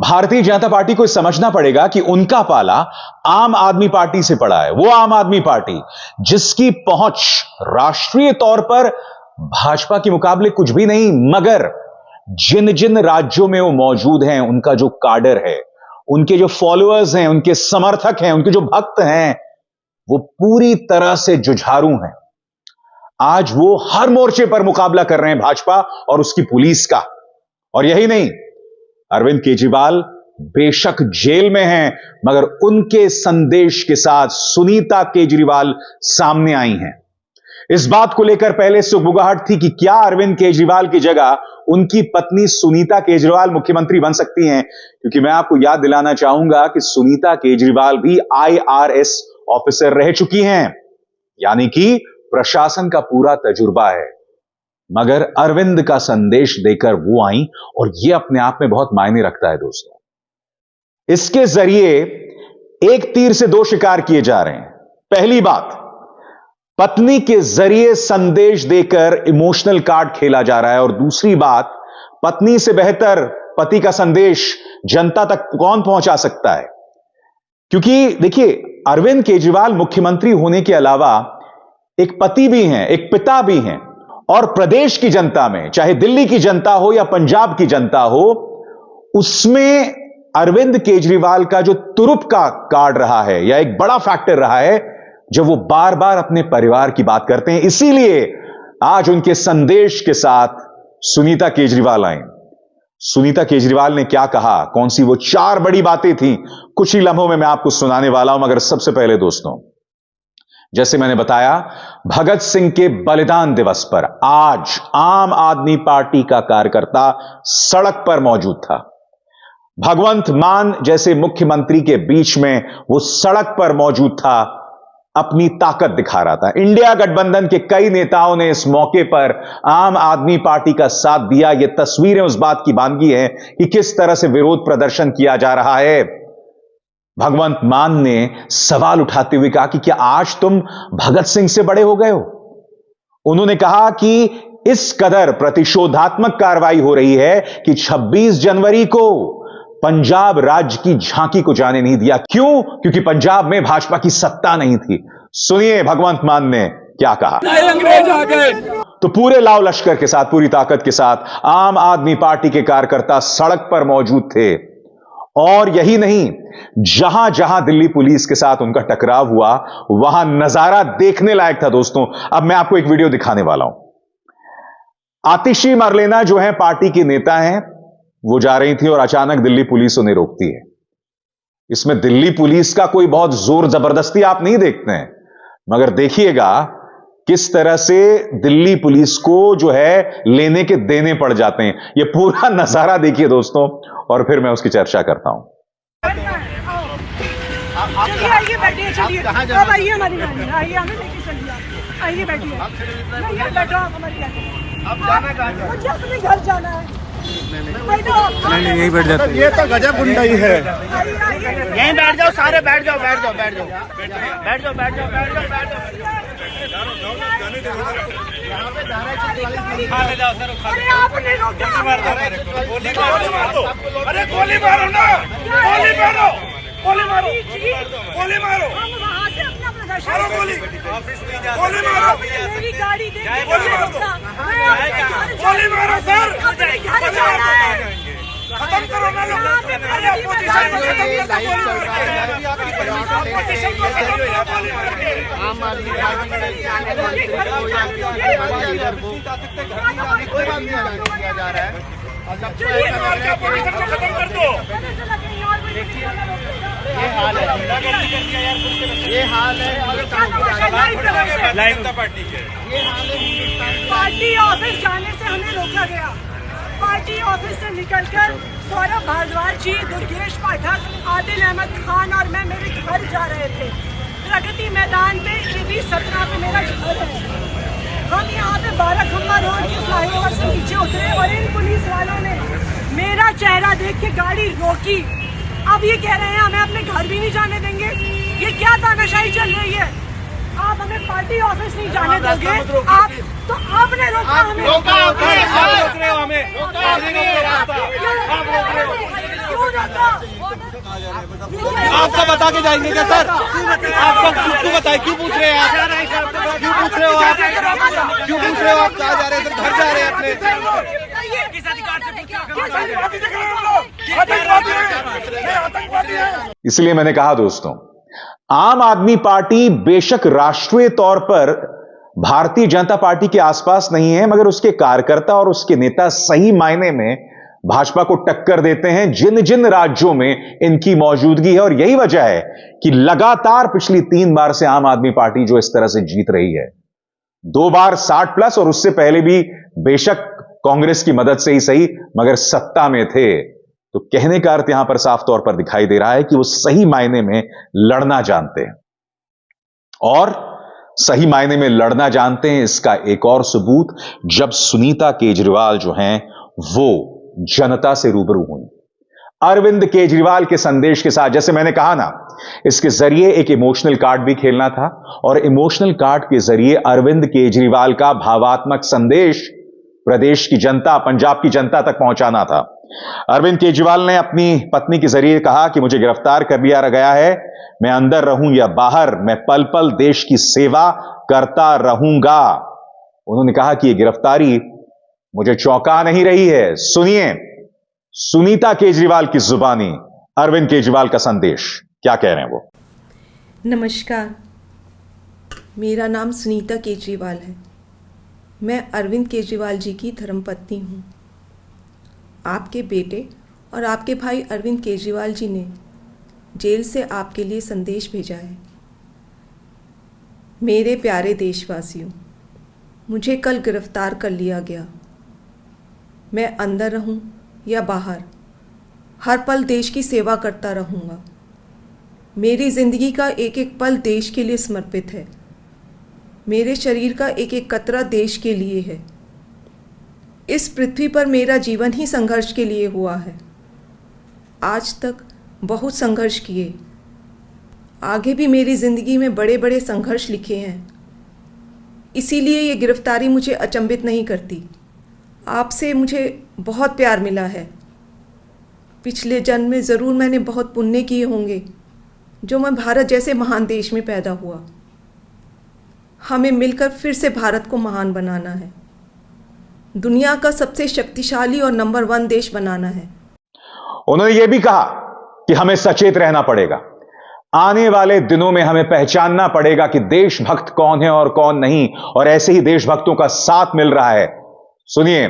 Bharatiya Janata party को समझना पड़ेगा कि उनका पाला आम आदमी पार्टी से पड़ा है। वो आम आदमी पार्टी जिसकी पहुंच राष्ट्रीय तौर पर भाजपा के मुकाबले कुछ भी नहीं, मगर जिन जिन राज्यों में वो मौजूद हैं, उनका जो काडर है, उनके जो फॉलोअर्स हैं, उनके समर्थक हैं, उनके जो भक्त हैं, वो पूरी तरह से जुझारू हैं। आज वो हर मोर्चे पर मुकाबला कर रहे हैं भाजपा और उसकी पुलिस का। और यही नहीं, अरविंद केजरीवाल बेशक जेल में हैं, मगर उनके संदेश के साथ सुनीता केजरीवाल सामने आई हैं। इस बात को लेकर पहले से उबुगाहट थी कि क्या अरविंद केजरीवाल की जगह उनकी पत्नी सुनीता केजरीवाल मुख्यमंत्री बन सकती हैं, क्योंकि मैं आपको याद दिलाना चाहूंगा कि सुनीता केजरीवाल भी IRS ऑफिसर रह चुकी हैं, यानी कि प्रशासन का पूरा तजुर्बा है। मगर अरविंद का संदेश देकर वो आई, और यह अपने आप में बहुत मायने रखता है दोस्तों। इसके जरिए एक तीर से दो शिकार किए जा रहे हैं। पहली बात, पत्नी के जरिए संदेश देकर इमोशनल कार्ड खेला जा रहा है, और दूसरी बात, पत्नी से बेहतर पति का संदेश जनता तक कौन पहुंचा सकता है। क्योंकि देखिए, अरविंद केजरीवाल मुख्यमंत्री होने के अलावा एक पति भी हैं, एक पिता भी हैं, और प्रदेश की जनता में, चाहे दिल्ली की जनता हो या पंजाब की जनता हो, उसमें अरविंद केजरीवाल का जो तुरुप का कार्ड रहा है, या एक बड़ा फैक्टर रहा है, जब वो बार बार अपने परिवार की बात करते हैं। इसीलिए आज उनके संदेश के साथ सुनीता केजरीवाल आई। सुनीता केजरीवाल ने क्या कहा, कौन सी वो 4 बड़ी बातें थी, कुछ ही लम्हों में मैं आपको सुनाने वाला हूं। मगर सबसे पहले दोस्तों, जैसे मैंने बताया, भगत सिंह के बलिदान दिवस पर आज आम आदमी पार्टी का कार्यकर्ता सड़क पर मौजूद था। भगवंत मान जैसे मुख्यमंत्री के बीच में वो सड़क पर मौजूद था, अपनी ताकत दिखा रहा था। इंडिया गठबंधन के कई नेताओं ने इस मौके पर आम आदमी पार्टी का साथ दिया। ये तस्वीरें उस बात की बानगी हैं कि किस तरह से विरोध प्रदर्शन किया जा रहा है। भगवंत मान ने सवाल उठाते हुए कहा कि क्या आज तुम भगत सिंह से बड़े हो गए हो। उन्होंने कहा कि इस कदर प्रतिशोधात्मक कार्रवाई हो रही है कि 26 जनवरी को पंजाब राज्य की झांकी को जाने नहीं दिया। क्यों? क्योंकि पंजाब में भाजपा की सत्ता नहीं थी। सुनिए भगवंत मान ने क्या कहा। अंग्रेज आ गए। तो पूरे लाव लश्कर के साथ, पूरी ताकत के साथ आम आदमी पार्टी के कार्यकर्ता सड़क पर मौजूद थे। और यही नहीं, जहां जहां दिल्ली पुलिस के साथ उनका टकराव हुआ, वहां नजारा देखने लायक था दोस्तों। अब मैं आपको एक वीडियो दिखाने वाला हूं। आतिशी मरलेना जो है पार्टी की नेता हैं, वो जा रही थी और अचानक दिल्ली पुलिस उन्हें रोकती है। इसमें दिल्ली पुलिस का कोई बहुत जोर जबरदस्ती आप नहीं देखते हैं, मगर देखिएगा किस तरह से दिल्ली पुलिस को जो है लेने के देने पड़ जाते हैं। ये पूरा नजारा देखिए दोस्तों, और फिर मैं उसकी चर्चा करता हूं। चलिए आइए बैठिए, चलिए अब आइए हमारी गाड़ी, आइए हमें लेके चलिए, आइए बैठिए। नहीं बैठो आप हमारी गाड़ी। अब जाना कहाँ है? मुझे अपने घर जाना है। नहीं यहीं बैठ जाते। ये तो गजब गुंडाई है। यहीं बैठ जाओ, सारे बैठ जाओ, बैठ जाओ, बैठ जाओ, बैठ जाओ, बैठ जाओ, बैठ जाओ, बैठ जाओ। अरे आपने रोका, गोली मार दो। अरे गोली मारो ना, गोली मारो, गोली मारो, गोली मारो। हम वहाँ से अपना प्रदर्शन मारो गोली, गोली मारो, मेरी गाड़ी दे, गोली मारो सर, घर जाना है। खत्म करो ना लोग। अरे अपोजिशन को खत्म करो, अपोजिशन को खत्म करो गोली मार के। आम आदमी पार्टी कोई बात नहीं किया जा रहा है। अपोजिशन को खत्म कर दो। ये हाल है लाइन पार्टी के। ये हाल है। पार्टी ऑफिस जाने से हमें रोका गया। पार्टी ऑफिस से निकलकर सौरभ भारद्वाज जी, दुर्गेश पाठक, आदिल अहमद खान और मैं मेरे घर जा रहे थे। प्रगति मैदान पे AB 17 पे मेरा घर है। हम यहाँ पे 12 खम्बा रोड के फ्लाईओवर से नीचे उतरे और इन पुलिस वालों ने मेरा चेहरा देख के गाड़ी रोकी। अब ये कह रहे हैं हमें अपने घर भी नहीं जाने देंगे। ये क्या तानाशाही चल रही है? आप हमें पार्टी ऑफिस नहीं जाने दोगे? आप तो आपने रोका हमें। रोका क्यों रोका? आपका बता के जाएंगे क्या सर? आपका क्यों बताए? क्यों पूछ रहे हैं आप? क्यों पूछ रहे हो आप? क्यों पूछ रहे हो आप? कहाँ जा रहे हैं? घर जा रहे हैं अपने? किस अधिकार से इसलिए मैंने कहा दोस्तों, आम आदमी पार्टी बेशक राष्ट्रीय तौर पर भारतीय जनता पार्टी के आसपास नहीं है, मगर उसके कार्यकर्ता और उसके नेता सही मायने में भाजपा को टक्कर देते हैं जिन जिन राज्यों में इनकी मौजूदगी है। और यही वजह है कि लगातार पिछली 3 बार से आम आदमी पार्टी जो इस तरह से जीत रही है, 2 बार 60+ और उससे पहले भी बेशक कांग्रेस की मदद से ही सही, मगर सत्ता में थे। तो कहने का अर्थ यहां पर साफ तौर पर दिखाई दे रहा है कि वो सही मायने में लड़ना जानते हैं। और सही मायने में लड़ना जानते हैं, इसका एक और सबूत जब सुनीता केजरीवाल जो हैं वो जनता से रूबरू हुई अरविंद केजरीवाल के संदेश के साथ। जैसे मैंने कहा ना, इसके जरिए एक इमोशनल कार्ड भी खेलना था और इमोशनल कार्ड के जरिए अरविंद केजरीवाल का भावात्मक संदेश प्रदेश की जनता, पंजाब की जनता तक पहुंचाना था। अरविंद केजरीवाल ने अपनी पत्नी के जरिए कहा कि मुझे गिरफ्तार कर लिया गया है, मैं अंदर रहूं या बाहर, मैं पल पल देश की सेवा करता रहूंगा। उन्होंने कहा कि यह गिरफ्तारी मुझे चौंका नहीं रही है। सुनिए सुनीता केजरीवाल की जुबानी अरविंद केजरीवाल का संदेश, क्या कह रहे हैं वो। नमस्कार, मेरा नाम सुनीता केजरीवाल है। मैं अरविंद केजरीवाल जी की धर्मपत्नी हूँ। आपके बेटे और आपके भाई अरविंद केजरीवाल जी ने जेल से आपके लिए संदेश भेजा है। मेरे प्यारे देशवासियों, मुझे कल गिरफ्तार कर लिया गया। मैं अंदर रहूं या बाहर, हर पल देश की सेवा करता रहूंगा। मेरी ज़िंदगी का एक एक पल देश के लिए समर्पित है। मेरे शरीर का एक एक कतरा देश के लिए है। इस पृथ्वी पर मेरा जीवन ही संघर्ष के लिए हुआ है। आज तक बहुत संघर्ष किए, आगे भी मेरी ज़िंदगी में बड़े बड़े संघर्ष लिखे हैं। इसीलिए ये गिरफ्तारी मुझे अचंभित नहीं करती। आपसे मुझे बहुत प्यार मिला है। पिछले जन्म में ज़रूर मैंने बहुत पुण्य किए होंगे जो मैं भारत जैसे महान देश में पैदा हुआ। हमें मिलकर फिर से भारत को महान बनाना है, दुनिया का सबसे शक्तिशाली और नंबर 1 देश बनाना है। उन्होंने यह भी कहा कि हमें सचेत रहना पड़ेगा। आने वाले दिनों में हमें पहचानना पड़ेगा कि देशभक्त कौन है और कौन नहीं, और ऐसे ही देशभक्तों का साथ मिल रहा है। सुनिए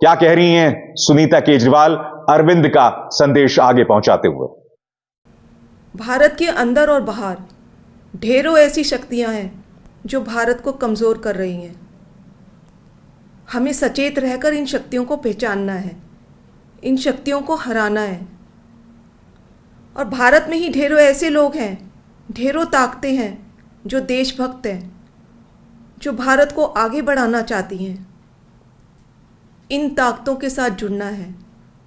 क्या कह रही हैं सुनीता केजरीवाल अरविंद का संदेश आगे पहुंचाते हुए। भारत के अंदर और बाहर ढेरों ऐसी शक्तियां हैं जो भारत को कमज़ोर कर रही हैं। हमें सचेत रहकर इन शक्तियों को पहचानना है, इन शक्तियों को हराना है। और भारत में ही ढेरों ऐसे लोग हैं, ढेरों ताकतें हैं जो देशभक्त हैं, जो भारत को आगे बढ़ाना चाहती हैं। इन ताकतों के साथ जुड़ना है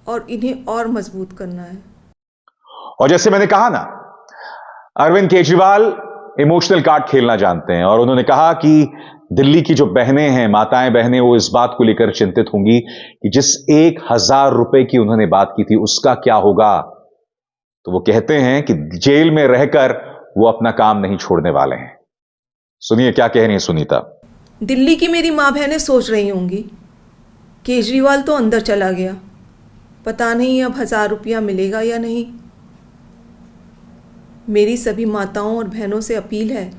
और इन्हें और मजबूत करना है। और जैसे मैंने कहा ना, अरविंद केजरीवाल इमोशनल कार्ड खेलना जानते हैं और उन्होंने कहा कि दिल्ली की जो बहनें हैं, माताएं बहनें, वो इस बात को लेकर चिंतित होंगी कि जिस 1000 रुपए की उन्होंने बात की थी उसका क्या होगा। तो वो कहते हैं कि जेल में रहकर वो अपना काम नहीं छोड़ने वाले हैं। सुनिए क्या कह रही हैं सुनीता। दिल्ली की मेरी माँ बहनें सोच रही होंगी, केजरीवाल तो अंदर चला गया, पता नहीं अब 1000 रुपया मिलेगा या नहीं। मेरी सभी माताओं और बहनों से अपील है,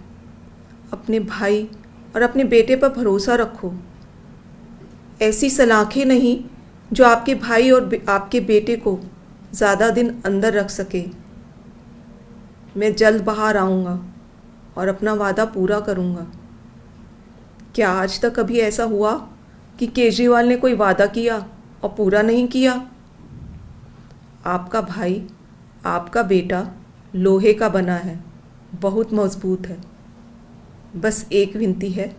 अपने भाई और अपने बेटे पर भरोसा रखो। ऐसी सलाखें नहीं जो आपके भाई और आपके बेटे को ज़्यादा दिन अंदर रख सके। मैं जल्द बाहर आऊँगा और अपना वादा पूरा करूँगा। क्या आज तक कभी ऐसा हुआ कि केजरीवाल ने कोई वादा किया और पूरा नहीं किया? आपका भाई, आपका बेटा लोहे का बना है, बहुत मजबूत है। बस एक विनती है,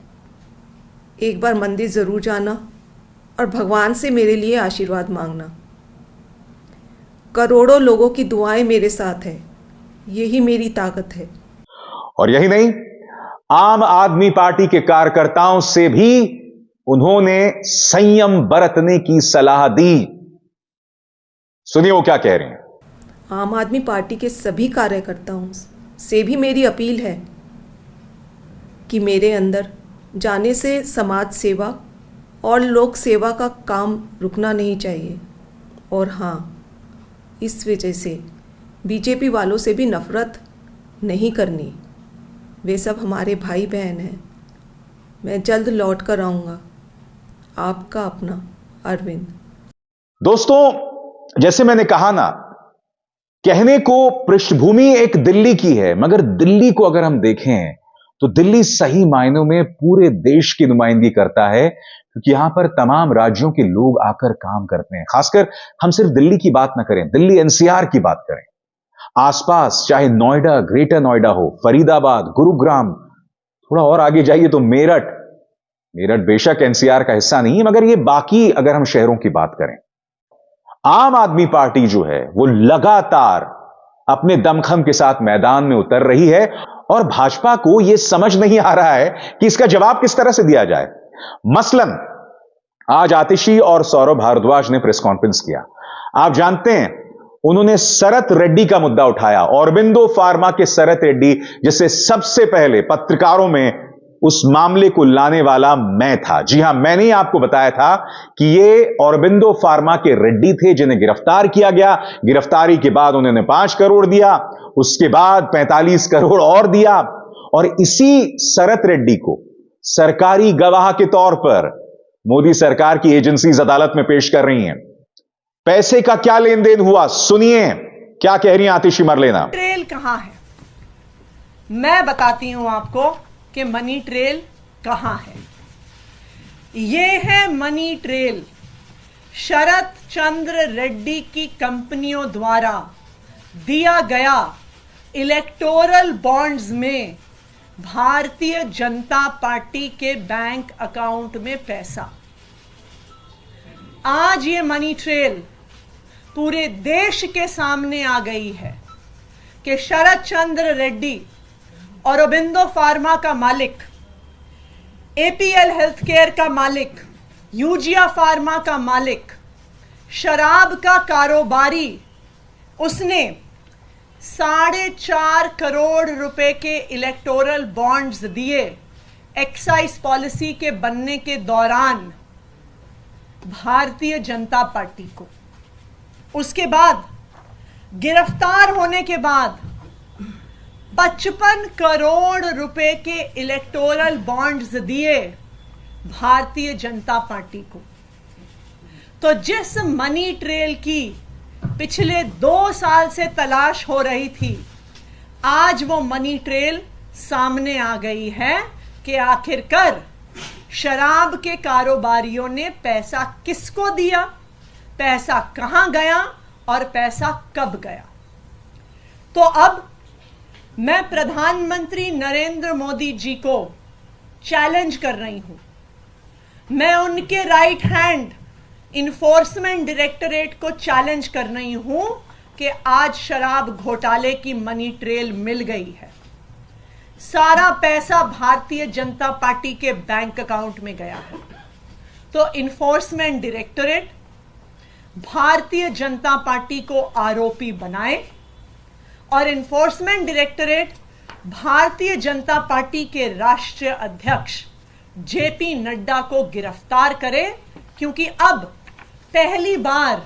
एक बार मंदिर ज़रूर जाना और भगवान से मेरे लिए आशीर्वाद मांगना। करोड़ों लोगों की दुआएं मेरे साथ है, यही मेरी ताकत है। और यही नहीं, आम आदमी पार्टी के कार्यकर्ताओं से भी उन्होंने संयम बरतने की सलाह दी। सुनिए वो क्या कह रहे हैं। आम आदमी पार्टी के सभी कार्यकर्ताओं से भी मेरी अपील है कि मेरे अंदर जाने से समाज सेवा और लोक सेवा का काम रुकना नहीं चाहिए। और हाँ, इस वजह से बीजेपी वालों से भी नफ़रत नहीं करनी। वे सब हमारे भाई बहन हैं। मैं जल्द लौट कर आऊँगा। आपका अपना अरविंद। दोस्तों, जैसे मैंने कहा ना, कहने को पृष्ठभूमि एक दिल्ली की है, मगर दिल्ली को अगर हम देखें तो दिल्ली सही मायनों में पूरे देश की नुमाइंदगी करता है, क्योंकि यहां पर तमाम राज्यों के लोग आकर काम करते हैं। खासकर हम सिर्फ दिल्ली की बात ना करें, दिल्ली एनसीआर की बात करें, आसपास चाहे नोएडा, ग्रेटर नोएडा हो, फरीदाबाद, गुरुग्राम, थोड़ा और आगे जाइए तो मेरठ बेशक एनसीआर का हिस्सा नहीं है, मगर ये बाकी अगर हम शहरों की बात करें, आम आदमी पार्टी जो है वो लगातार अपने दमखम के साथ मैदान में उतर रही है और भाजपा को यह समझ नहीं आ रहा है कि इसका जवाब किस तरह से दिया जाए। मसलन आज आतिशी और सौरभ भारद्वाज ने प्रेस कॉन्फ्रेंस किया। आप जानते हैं, उन्होंने शरत रेड्डी का मुद्दा उठाया, ऑरोबिंदो फार्मा के शरत रेड्डी, जिसे सबसे पहले पत्रकारों में उस मामले को लाने वाला मैं था। जी हां, मैंने ही आपको बताया था कि ये ऑरोबिंदो फार्मा के रेड्डी थे जिन्हें गिरफ्तार किया गया। गिरफ्तारी के बाद उन्होंने 5 करोड़ दिया, उसके बाद 45 करोड़ और दिया, और इसी शरत रेड्डी को सरकारी गवाह के तौर पर मोदी सरकार की एजेंसीज अदालत में पेश कर रही हैं। पैसे का क्या लेन देन हुआ, सुनिए क्या कह रही हैं आतिशी मरलेना। ट्रेल कहां है? मैं बताती हूं आपको कि मनी ट्रेल कहां है। ये है मनी ट्रेल शरत चंद्र रेड्डी की कंपनियों द्वारा दिया गया इलेक्टोरल बॉन्ड्स में भारतीय जनता पार्टी के बैंक अकाउंट में पैसा। आज ये मनी ट्रेल पूरे देश के सामने आ गई है कि शरत चंद्र रेड्डी, ऑरोबिंदो फार्मा का मालिक, एपीएल हेल्थकेयर का मालिक, यूजिया फार्मा का मालिक, शराब का कारोबारी, उसने 4.5 करोड़ रुपए के इलेक्टोरल बॉन्ड्स दिए एक्साइज पॉलिसी के बनने के दौरान भारतीय जनता पार्टी को। उसके बाद गिरफ्तार होने के बाद 55 करोड़ रुपए के इलेक्टोरल बॉन्ड्स दिए भारतीय जनता पार्टी को। तो जिस मनी ट्रेल की पिछले 2 साल से तलाश हो रही थी, आज वो मनी ट्रेल सामने आ गई है कि आखिरकार शराब के कारोबारियों ने पैसा किसको दिया, पैसा कहां गया और पैसा कब गया। तो अब मैं प्रधानमंत्री नरेंद्र मोदी जी को चैलेंज कर रही हूं। मैं उनके राइट हैंड इन्फोर्समेंट डायरेक्टरेट को चैलेंज कर रही हूं कि आज शराब घोटाले की मनी ट्रेल मिल गई है। सारा पैसा भारतीय जनता पार्टी के बैंक अकाउंट में गया है। तो enforcement directorate Bharatiya Janata party को आरोपी बनाए और enforcement directorate Bharatiya Janata party के राष्ट्रीय अध्यक्ष जेपी नड्डा को गिरफ्तार करे, क्योंकि अब पहली बार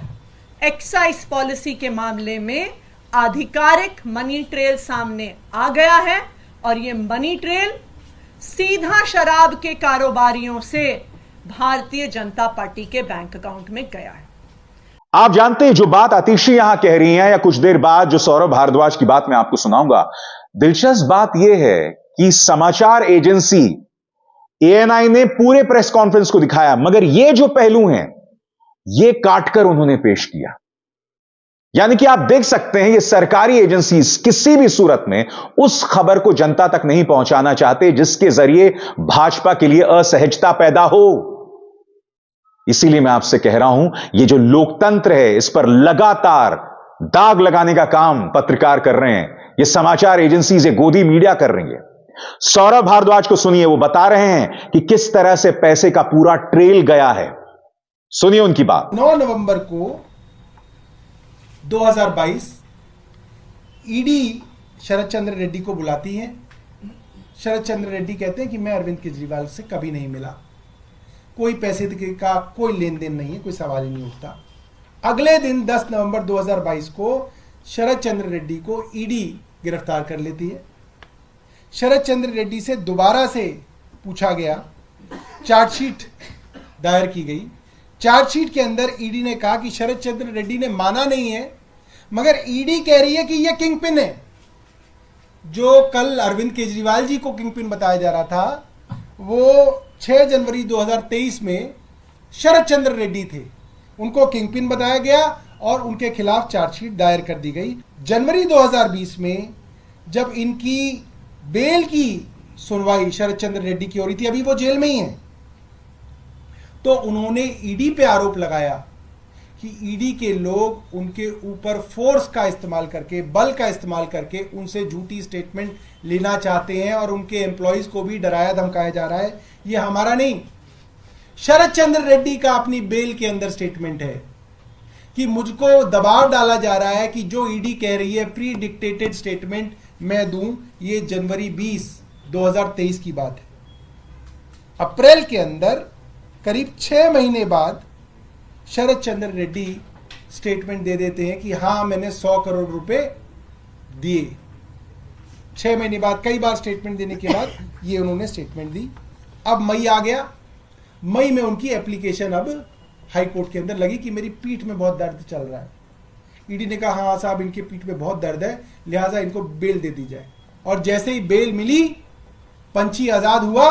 एक्साइज पॉलिसी के मामले में आधिकारिक मनी ट्रेल सामने आ गया है और ये मनी ट्रेल सीधा शराब के कारोबारियों से भारतीय जनता पार्टी के बैंक अकाउंट में गया है। आप जानते हैं जो बात आतिशी यहां कह रही हैं, या कुछ देर बाद जो सौरभ भारद्वाज की बात मैं आपको सुनाऊंगा, दिलचस्प बात यह है कि समाचार एजेंसी एएनआई ने पूरे प्रेस कॉन्फ्रेंस को दिखाया, मगर ये जो पहलू हैं ये काटकर उन्होंने पेश किया। यानी कि आप देख सकते हैं ये सरकारी एजेंसी किसी भी सूरत में उस खबर को जनता तक नहीं पहुंचाना चाहते जिसके जरिए भाजपा के लिए असहजता पैदा हो। इसीलिए मैं आपसे कह रहा हूं, ये जो लोकतंत्र है इस पर लगातार दाग लगाने का काम पत्रकार कर रहे हैं, ये समाचार एजेंसी से गोदी मीडिया कर रही है। सौरभ भारद्वाज को सुनिए, वो बता रहे हैं कि किस तरह से पैसे का पूरा ट्रेल गया है। सुनिए उनकी बात। 9 नवंबर को 2022 ईडी शरद चंद्र रेड्डी को बुलाती है। शरद चंद्र रेड्डी कहते हैं कि मैं अरविंद केजरीवाल से कभी नहीं मिला, कोई पैसे का कोई लेन देन नहीं है, कोई सवाल ही नहीं उठता। अगले दिन 10 नवंबर 2022 को शरद चंद्र रेड्डी को ईडी गिरफ्तार कर लेती है। शरद चंद्र रेड्डी से दोबारा से पूछा गया, चार्जशीट दायर की गई। चार्जशीट के अंदर ईडी ने कहा कि शरद चंद्र रेड्डी ने माना नहीं है, मगर ईडी कह रही है कि यह किंगपिन है। जो कल अरविंद केजरीवाल जी को किंगपिन बताया जा रहा था, वो 6 जनवरी 2023 में शरद चंद्र रेड्डी थे, उनको किंगपिन बताया गया और उनके खिलाफ चार्जशीट दायर कर दी गई। जनवरी 2020 में जब इनकी बेल की सुनवाई शरद चंद्र रेड्डी की हो रही थी, अभी वो जेल में ही हैं, तो उन्होंने ईडी पे आरोप लगाया कि ईडी के लोग उनके ऊपर फोर्स का इस्तेमाल करके, बल का इस्तेमाल करके उनसे झूठी स्टेटमेंट लेना चाहते हैं और उनके एम्प्लॉइज को भी डराया धमकाया जा रहा है। ये हमारा नहीं, शरद चंद्र रेड्डी का अपनी बेल के अंदर स्टेटमेंट है कि मुझको दबाव डाला जा रहा है कि जो ईडी कह रही है प्री डिक्टेटेड स्टेटमेंट मैं दूं। ये जनवरी 20, 2023 की बात है। अप्रैल के अंदर करीब 6 महीने बाद शरद चंद्र रेड्डी स्टेटमेंट दे देते हैं कि हां मैंने 100 करोड़ रुपए दिए। 6 महीने बाद कई बार स्टेटमेंट देने के बाद ये उन्होंने स्टेटमेंट दी। अब मई आ गया, मई में उनकी एप्लीकेशन अब हाई कोर्ट के अंदर लगी कि मेरी पीठ में बहुत दर्द चल रहा है। ईडी ने कहा हाँ साहब इनके पीठ में बहुत दर्द है, लिहाजा इनको बेल दे दी जाए। और जैसे ही बेल मिली, पंछी आजाद हुआ।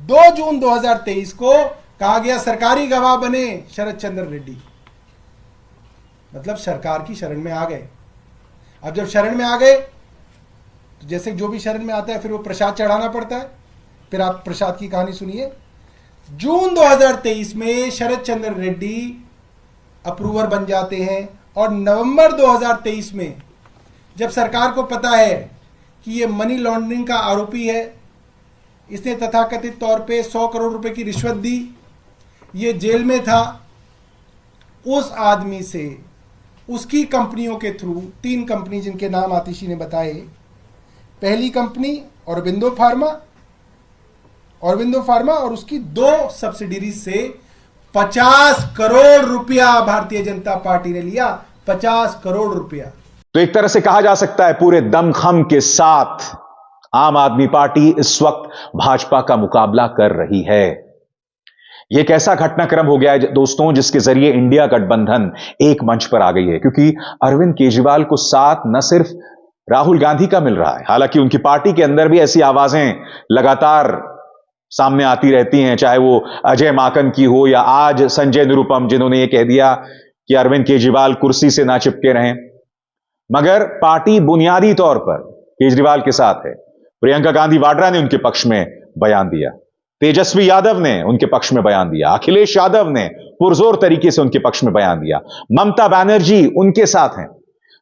2 जून 2023 को कहा गया सरकारी गवाह बने शरद चंद्र रेड्डी, मतलब सरकार की शरण में आ गए। अब जब शरण में आ गए तो जैसे जो भी शरण में आता है फिर वो प्रसाद चढ़ाना पड़ता है। फिर आप प्रसाद की कहानी सुनिए। जून 2023 में शरद चंद्र रेड्डी अप्रूवर बन जाते हैं और नवंबर 2023 में जब सरकार को पता है कि ये मनी लॉन्ड्रिंग का आरोपी है, इसने तथाकथित तौर पे 100 करोड़ रुपए की रिश्वत दी, ये जेल में था, उस आदमी से उसकी कंपनियों के थ्रू 3 कंपनी जिनके नाम आतिशी ने बताए, पहली कंपनी औरबिंदो फार्मा और उसकी 2 सब्सिडीज से 50 करोड़ रुपया भारतीय जनता पार्टी ने लिया। 50 करोड़ रुपया। तो एक तरह से कहा जा सकता है पूरे दमखम के साथ आम आदमी पार्टी इस वक्त भाजपा का मुकाबला कर रही है। यह एक ऐसा घटनाक्रम हो गया है दोस्तों जिसके जरिए इंडिया गठबंधन एक मंच पर आ गई है, क्योंकि अरविंद केजरीवाल को साथ न सिर्फ राहुल गांधी का मिल रहा है, हालांकि उनकी पार्टी के अंदर भी ऐसी आवाजें लगातार सामने आती रहती हैं, चाहे वो अजय माकन की हो या आज संजय निरुपम जिन्होंने ये कह दिया कि अरविंद केजरीवाल कुर्सी से ना चिपके रहें। मगर पार्टी बुनियादी तौर पर केजरीवाल के साथ है। प्रियंका गांधी वाड्रा ने उनके पक्ष में बयान दिया, तेजस्वी यादव ने उनके पक्ष में बयान दिया, अखिलेश यादव ने पुरजोर तरीके से उनके पक्ष में बयान दिया, ममता बनर्जी उनके साथ हैं।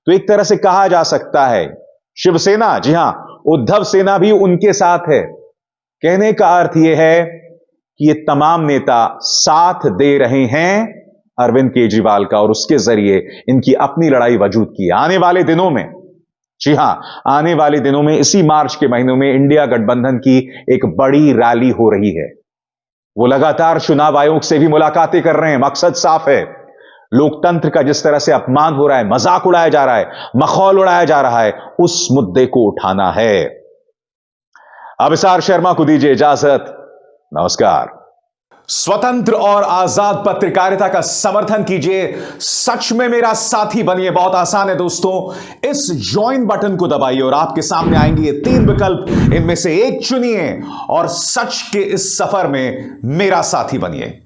तो एक तरह से कहा जा सकता है शिवसेना, जी हां, उद्धव सेना भी उनके साथ है। कहने का अर्थ यह है कि ये तमाम नेता साथ दे रहे हैं अरविंद केजरीवाल का और उसके जरिए इनकी अपनी लड़ाई वजूद की। आने वाले दिनों में, जी हां, आने वाले दिनों में इसी मार्च के महीनों में इंडिया गठबंधन की एक बड़ी रैली हो रही है। वो लगातार चुनाव आयोग से भी मुलाकातें कर रहे हैं। मकसद साफ है, लोकतंत्र का जिस तरह से अपमान हो रहा है, मजाक उड़ाया जा रहा है, मखौल उड़ाया जा रहा है, उस मुद्दे को उठाना है। अभिसार शर्मा को दीजिए इजाजत। नमस्कार। स्वतंत्र और आजाद पत्रकारिता का समर्थन कीजिए, सच में मेरा साथी बनिए। बहुत आसान है दोस्तों, इस ज्वाइन बटन को दबाइए और आपके सामने आएंगे ये 3 विकल्प, इनमें से एक चुनिए और सच के इस सफर में मेरा साथी बनिए।